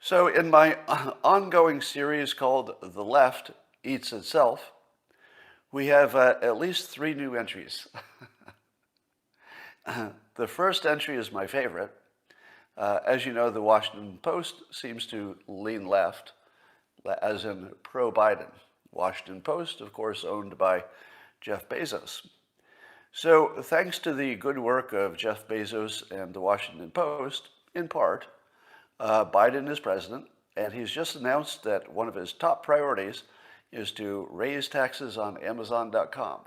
So in my ongoing series called The Left Eats Itself, we have at least 3 new entries. The first entry is my favorite. As you know, the Washington Post seems to lean left, as in pro-Biden. Washington Post, of course, owned by Jeff Bezos. So thanks to the good work of Jeff Bezos and the Washington Post, in part, Biden is president, and he's just announced that one of his top priorities is to raise taxes on Amazon.com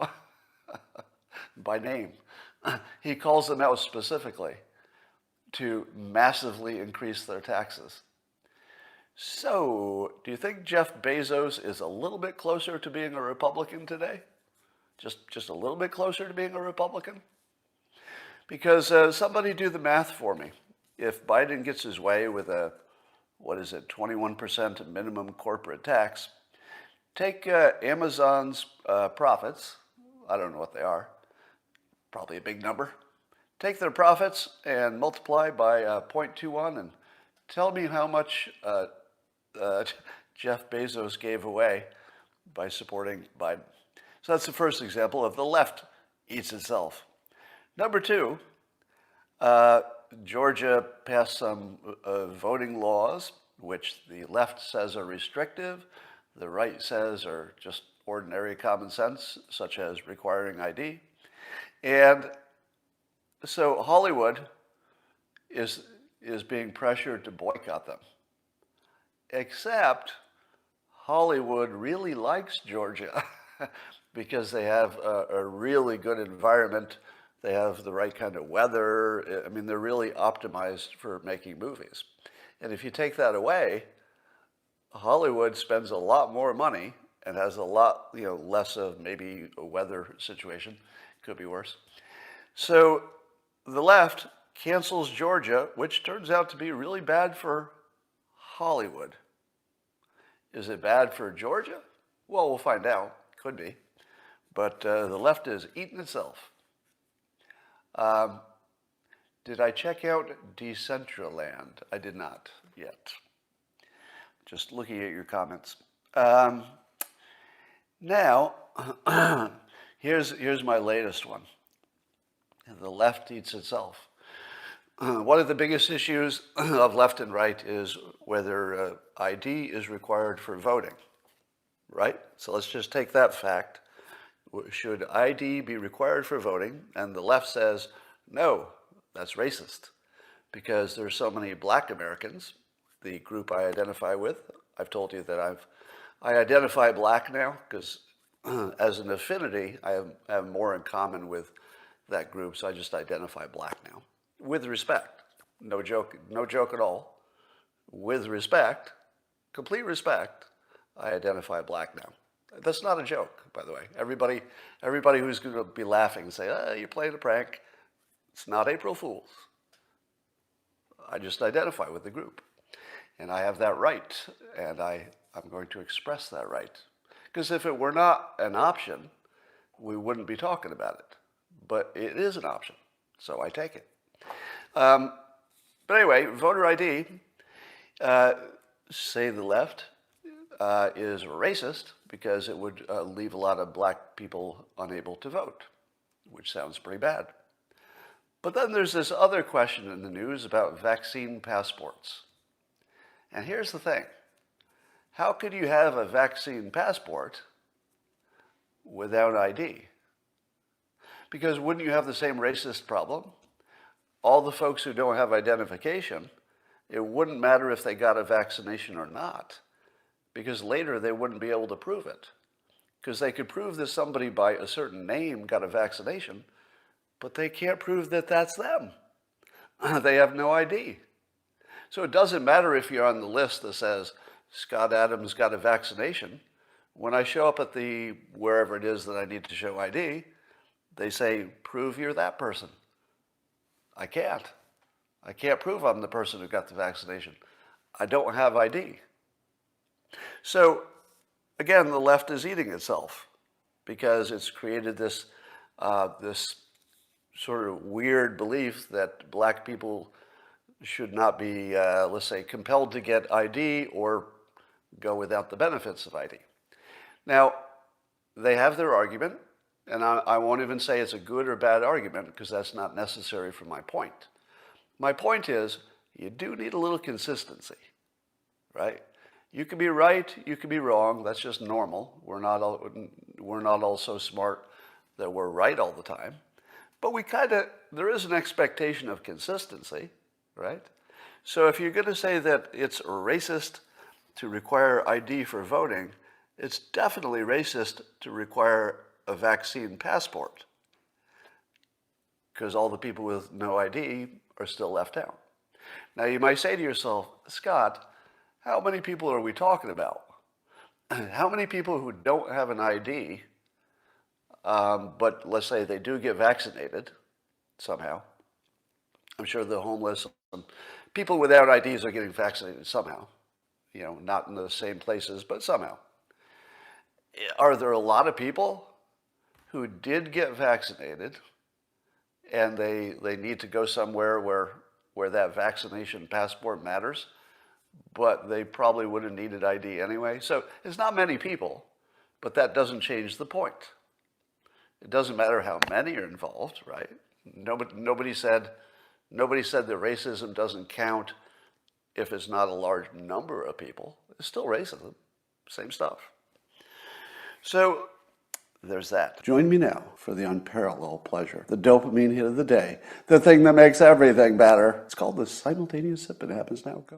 by name. He calls them out specifically to massively increase their taxes. So, do you think Jeff Bezos is a little bit closer to being a Republican today? Just a little bit closer to being a Republican? Because somebody do the math for me. If Biden gets his way with a, 21% minimum corporate tax, take Amazon's profits, I don't know what they are, probably a big number, take their profits and multiply by 0.21 and tell me how much Jeff Bezos gave away by supporting Biden. So that's the first example of the left eats itself. Number 2, Georgia passed some voting laws, which the left says are restrictive, the right says are just ordinary common sense, such as requiring ID. And so Hollywood is being pressured to boycott them. Except Hollywood really likes Georgia because they have a really good environment. They have the right kind of weather. I mean, they're really optimized for making movies. And if you take that away, Hollywood spends a lot more money and has a lot, less of maybe a weather situation. Could be worse. So the left cancels Georgia, which turns out to be really bad for Hollywood. Is it bad for Georgia? Well, we'll find out. Could be. But the left is eating itself. Did I check out Decentraland? I did not yet. Just looking at your comments. Now, here's my latest one. The left eats itself. One of the biggest issues of left and right is whether ID is required for voting, right? So let's just take that fact. Should ID be required for voting? And the left says, no, that's racist because there's so many black Americans, the group I identify with. I've told you that I identify black now because as an affinity, I have more in common with that group, so I just identify black now. With respect, no joke at all. With respect, complete respect, I identify black now. That's not a joke, by the way. Everybody who's going to be laughing and say, you're playing a prank, it's not April Fool's. I just identify with the group. And I have that right, and I'm going to express that right. Because if it were not an option, we wouldn't be talking about it. But it is an option, so I take it. But anyway, voter ID, say the left, is racist because it would leave a lot of black people unable to vote, which sounds pretty bad. But then there's this other question in the news about vaccine passports. And here's the thing. How could you have a vaccine passport without ID? Because wouldn't you have the same racist problem? All the folks who don't have identification, it wouldn't matter if they got a vaccination or not, because later they wouldn't be able to prove it. Because they could prove that somebody by a certain name got a vaccination, but they can't prove that that's them. They have no ID. So it doesn't matter if you're on the list that says Scott Adams got a vaccination. When I show up at the wherever it is that I need to show ID, they say, prove you're that person. I can't. I can't prove I'm the person who got the vaccination. I don't have ID. So, again, the left is eating itself because it's created this sort of weird belief that black people should not be, let's say, compelled to get ID or go without the benefits of ID. Now, they have their argument, and I won't even say it's a good or bad argument because that's not necessary for my point. My point is, you do need a little consistency, right? You can be right, you can be wrong. That's just normal. We're not all so smart that we're right all the time. But there is an expectation of consistency, right? So if you're going to say that it's racist to require ID for voting, it's definitely racist to require a vaccine passport because all the people with no ID are still left out. Now you might say to yourself, Scott, how many people are we talking about? How many people who don't have an ID, but let's say they do get vaccinated somehow? I'm sure the homeless, people without IDs are getting vaccinated somehow. You know, not in the same places, but somehow. Are there a lot of people who did get vaccinated and they need to go somewhere where that vaccination passport matters, but they probably would have needed ID anyway? So it's not many people, but that doesn't change the point. It doesn't matter how many are involved, right? Nobody said that racism doesn't count if it's not a large number of people. It's still racism, same stuff. So there's that. Join me now for the unparalleled pleasure, the dopamine hit of the day, the thing that makes everything better. It's called the simultaneous sip, and it happens now. Go.